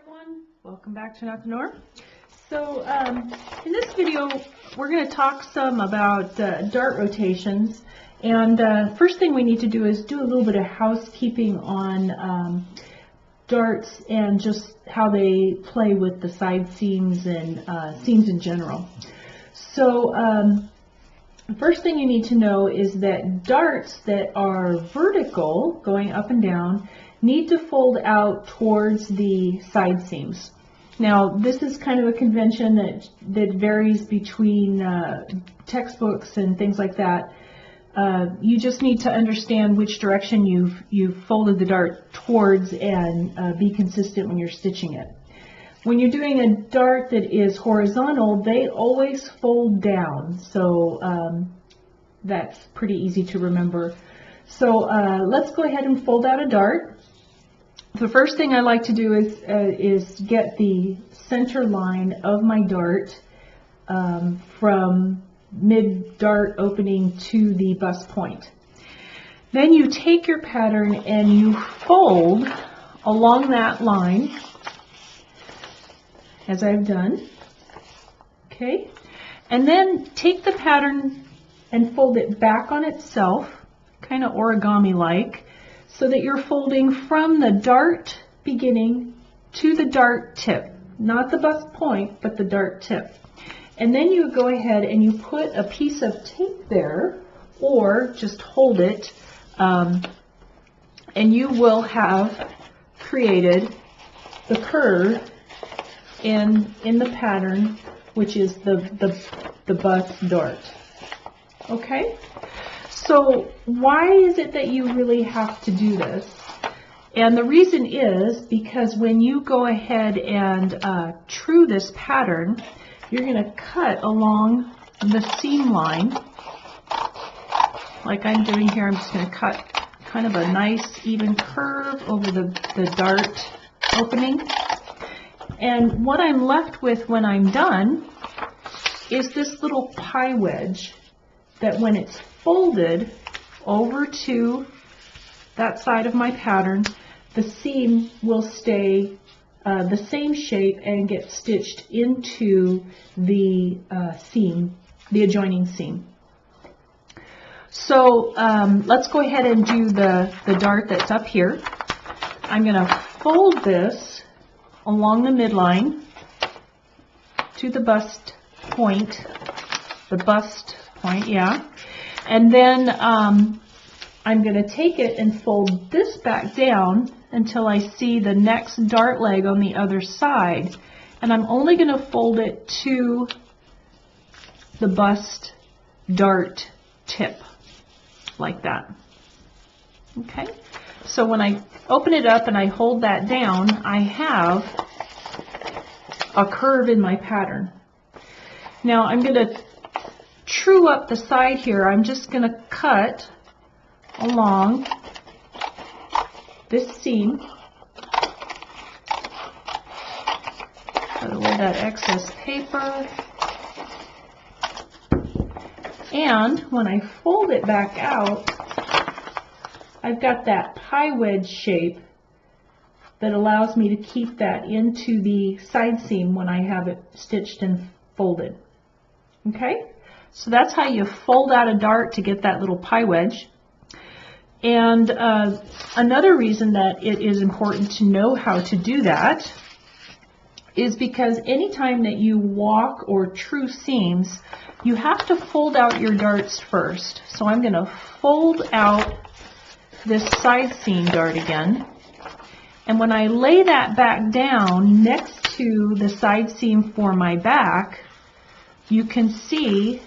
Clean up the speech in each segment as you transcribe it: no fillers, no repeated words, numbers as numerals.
everyone. Welcome back to Not the Norm. So in this video, we're going to talk some about dart rotations. And first thing we need to do is do a little bit of housekeeping on darts and just how they play with the side seams and seams in general. So the first thing you need to know is that darts that are vertical, going up and down, need to fold out towards the side seams. Now, this is kind of a convention that varies between textbooks and things like that. You just need to understand which direction you've folded the dart towards and be consistent when you're stitching it. When you're doing a dart that is horizontal, they always fold down, so that's pretty easy to remember. So let's go ahead and fold out a dart. The first thing I like to do is get the center line of my dart from mid-dart opening to the bust point. Then you take your pattern and you fold along that line, as I've done. Okay? And then take the pattern and fold it back on itself, kind of origami-like, so that you're folding from the dart beginning to the dart tip. Not the bust point, but the dart tip. And then you go ahead and you put a piece of tape there, or just hold it, and you will have created the curve in the pattern, which is the bust dart. Okay? So why is it that you really have to do this? And the reason is because when you go ahead and true this pattern, you're going to cut along the seam line, like I'm doing here. I'm just going to cut kind of a nice even curve over the dart opening. And what I'm left with when I'm done is this little pie wedge that when it's folded over to that side of my pattern, the seam will stay the same shape and get stitched into the seam, the adjoining seam. So let's go ahead and do the dart that's up here. I'm going to fold this along the midline to the bust point, yeah. And then I'm going to take it and fold this back down until I see the next dart leg on the other side. And I'm only going to fold it to the bust dart tip, like that. Okay? So when I open it up and I hold that down, I have a curve in my pattern. Now I'm going to true up the side here. I'm just going to cut along this seam, cut away that excess paper, and when I fold it back out, I've got that pie wedge shape that allows me to keep that into the side seam when I have it stitched and folded. Okay? So that's how you fold out a dart to get that little pie wedge. And another reason that it is important to know how to do that is because anytime that you walk or true seams, you have to fold out your darts first. So I'm going to fold out this side seam dart again. And when I lay that back down next to the side seam for my back, you can see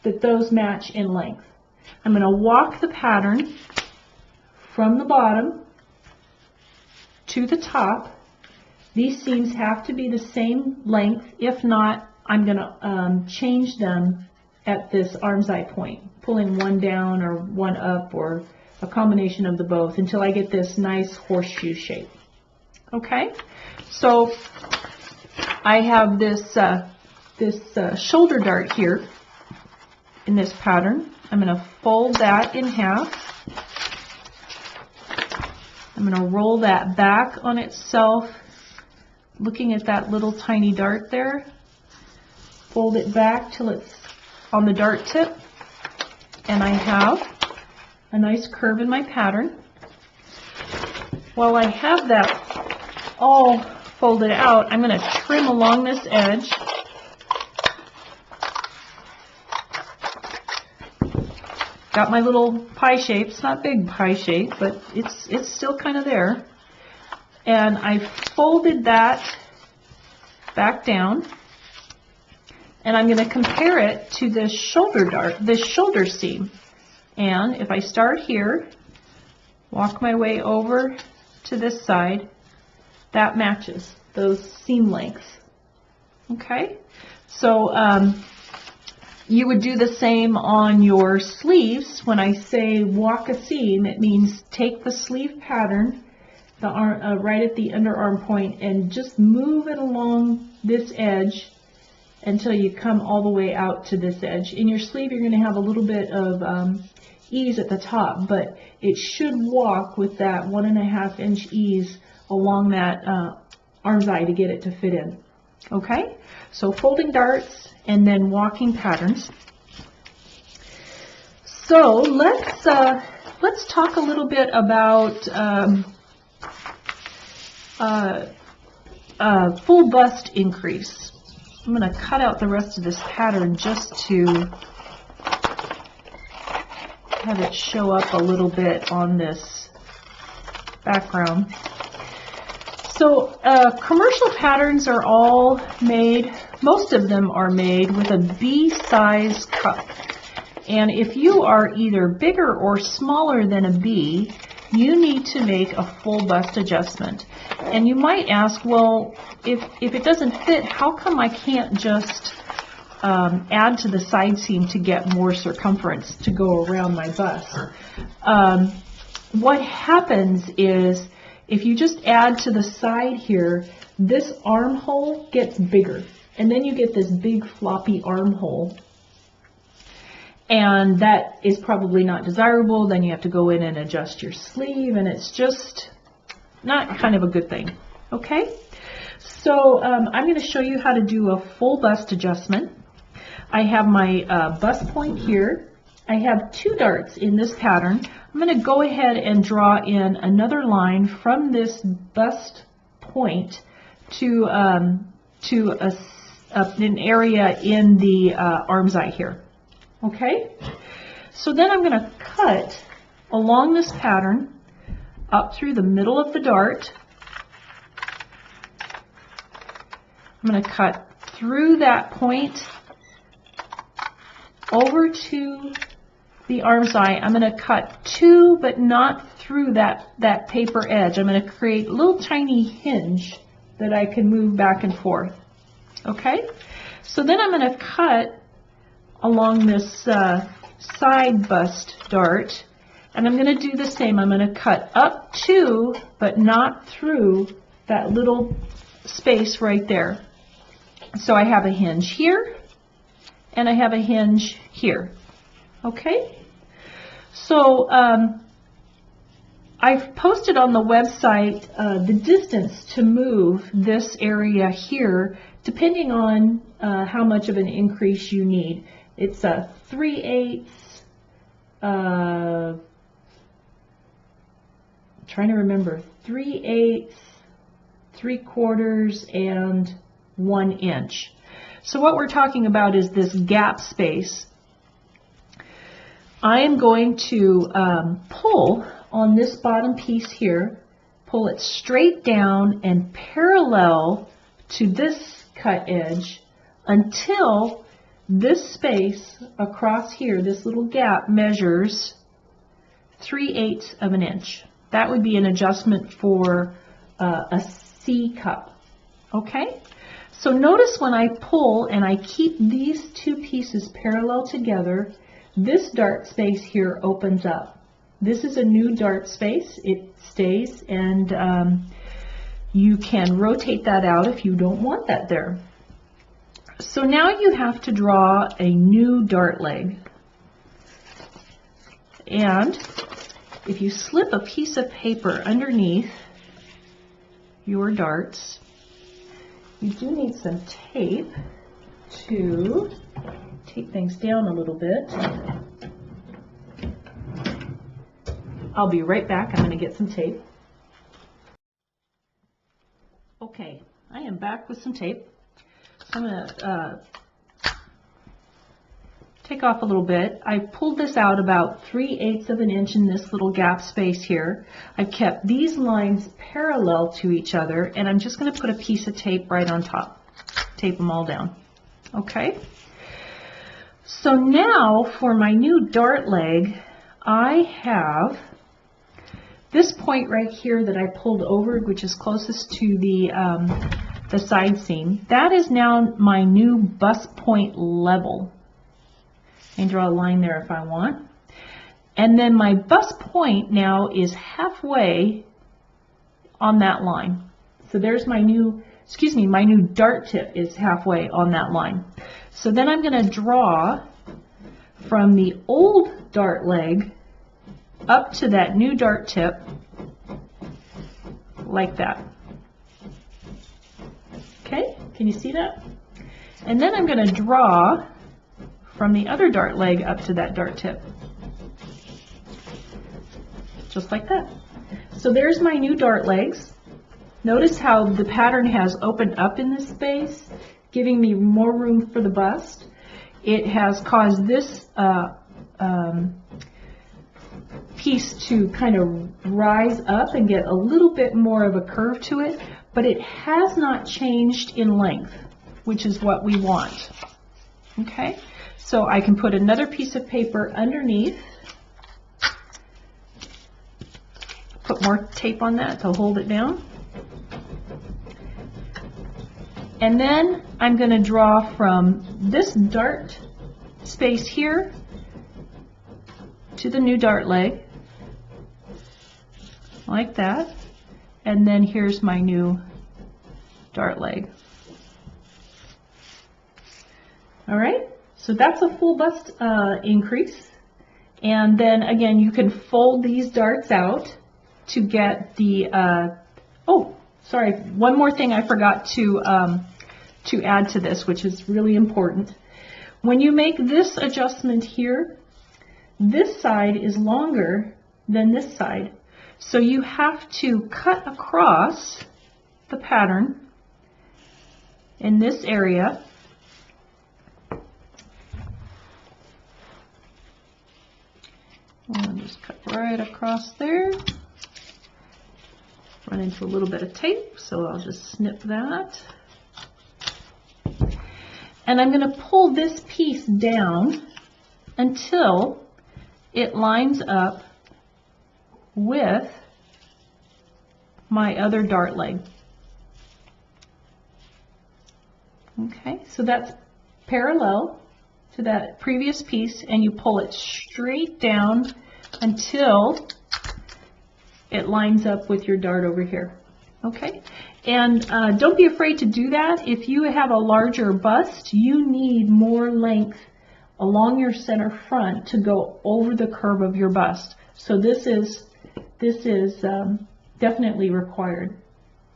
that those match in length. I'm going to walk the pattern from the bottom to the top. These seams have to be the same length. If not, I'm going to change them at this arm's eye point, pulling one down or one up or a combination of the both until I get this nice horseshoe shape. Okay? So I have this shoulder dart here in this pattern. I'm going to fold that in half I'm going to roll that back on itself, looking at that little tiny dart there. Fold it back till it's on the dart tip, and I have a nice curve in my pattern. While I have that all folded out, I'm going to trim along this edge. Got my little pie shape. It's not big pie shape, but it's still kind of there. And I folded that back down, and I'm going to compare it to this shoulder dart, this shoulder seam. And if I start here, walk my way over to this side, that matches those seam lengths. Okay, so you would do the same on your sleeves. When I say walk a seam, it means take the sleeve pattern, the arm, right at the underarm point, and just move it along this edge until you come all the way out to this edge. In your sleeve, you're going to have a little bit of ease at the top, but it should walk with that 1.5 inch ease along that armscye to get it to fit in. Okay, so folding darts and then walking patterns. So let's talk a little bit about full bust increase. I'm going to cut out the rest of this pattern just to have it show up a little bit on this background. So commercial patterns are all made, most of them are made with a B-size cup. And if you are either bigger or smaller than a B, you need to make a full bust adjustment. And you might ask, well, if it doesn't fit, how come I can't just add to the side seam to get more circumference to go around my bust? What happens is, if you just add to the side here, this armhole gets bigger. And then you get this big floppy armhole. And that is probably not desirable. Then you have to go in and adjust your sleeve, and it's just not kind of a good thing. Okay? So I'm going to show you how to do a full bust adjustment. I have my bust point here. I have 2 darts in this pattern. I'm going to go ahead and draw in another line from this bust point to an area in the armscye here. Okay? So then I'm going to cut along this pattern up through the middle of the dart. I'm going to cut through that point over to the armscye. I'm going to cut to, but not through that paper edge. I'm going to create a little tiny hinge that I can move back and forth. Okay? So then I'm going to cut along this side bust dart, and I'm going to do the same. I'm going to cut up to, but not through that little space right there. So I have a hinge here, and I have a hinge here. Okay? So I've posted on the website the distance to move this area here, depending on how much of an increase you need. It's a 3/8, trying to remember, 3/8, 3/4, and 1 inch. So what we're talking about is this gap space. I am going to pull on this bottom piece here, pull it straight down and parallel to this cut edge until this space across here, this little gap, measures 3/8 of an inch. That would be an adjustment for a C cup. Okay? So notice when I pull and I keep these 2 pieces parallel together, this dart space here opens up. This is a new dart space. It stays, and you can rotate that out if you don't want that there. So now you have to draw a new dart leg. And if you slip a piece of paper underneath your darts, you do need some tape to tape things down a little bit. I'll be right back. I'm going to get some tape. Okay, I am back with some tape. So I'm going to take off a little bit. I pulled this out about 3/8 of an inch in this little gap space here. I've kept these lines parallel to each other, and I'm just going to put a piece of tape right on top. Tape them all down. Okay? So now for my new dart leg, I have this point right here that I pulled over, which is closest to the side seam. That is now my new bust point level. I can draw a line there if I want. And then my bust point now is halfway on that line. So there's my new, my new dart tip is halfway on that line. So then I'm going to draw from the old dart leg up to that new dart tip like that. Okay, can you see that? And then I'm going to draw from the other dart leg up to that dart tip. Just like that. So there's my new dart legs. Notice how the pattern has opened up in this space, giving me more room for the bust. It has caused this piece to kind of rise up and get a little bit more of a curve to it, but it has not changed in length, which is what we want. Okay? So I can put another piece of paper underneath, put more tape on that to hold it down, and then I'm going to draw from this dart space here to the new dart leg, like that, and then here's my new dart leg. All right? So that's a full bust increase. And then again, you can fold these darts out to get the, oh, sorry, one more thing I forgot to add to this, which is really important. When you make this adjustment here, this side is longer than this side. So you have to cut across the pattern in this area. I'll just cut right across there. Run into a little bit of tape, so I'll just snip that. And I'm going to pull this piece down until it lines up with my other dart leg. Okay, so that's parallel to that previous piece, and you pull it straight down until it lines up with your dart over here. Okay, and don't be afraid to do that. If you have a larger bust, you need more length along your center front to go over the curve of your bust. So this is definitely required.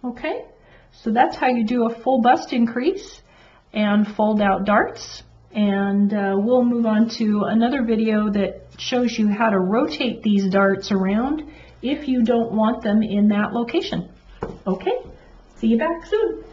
Okay, so that's how you do a full bust increase and fold out darts. And we'll move on to another video that shows you how to rotate these darts around if you don't want them in that location. Okay, see you back soon.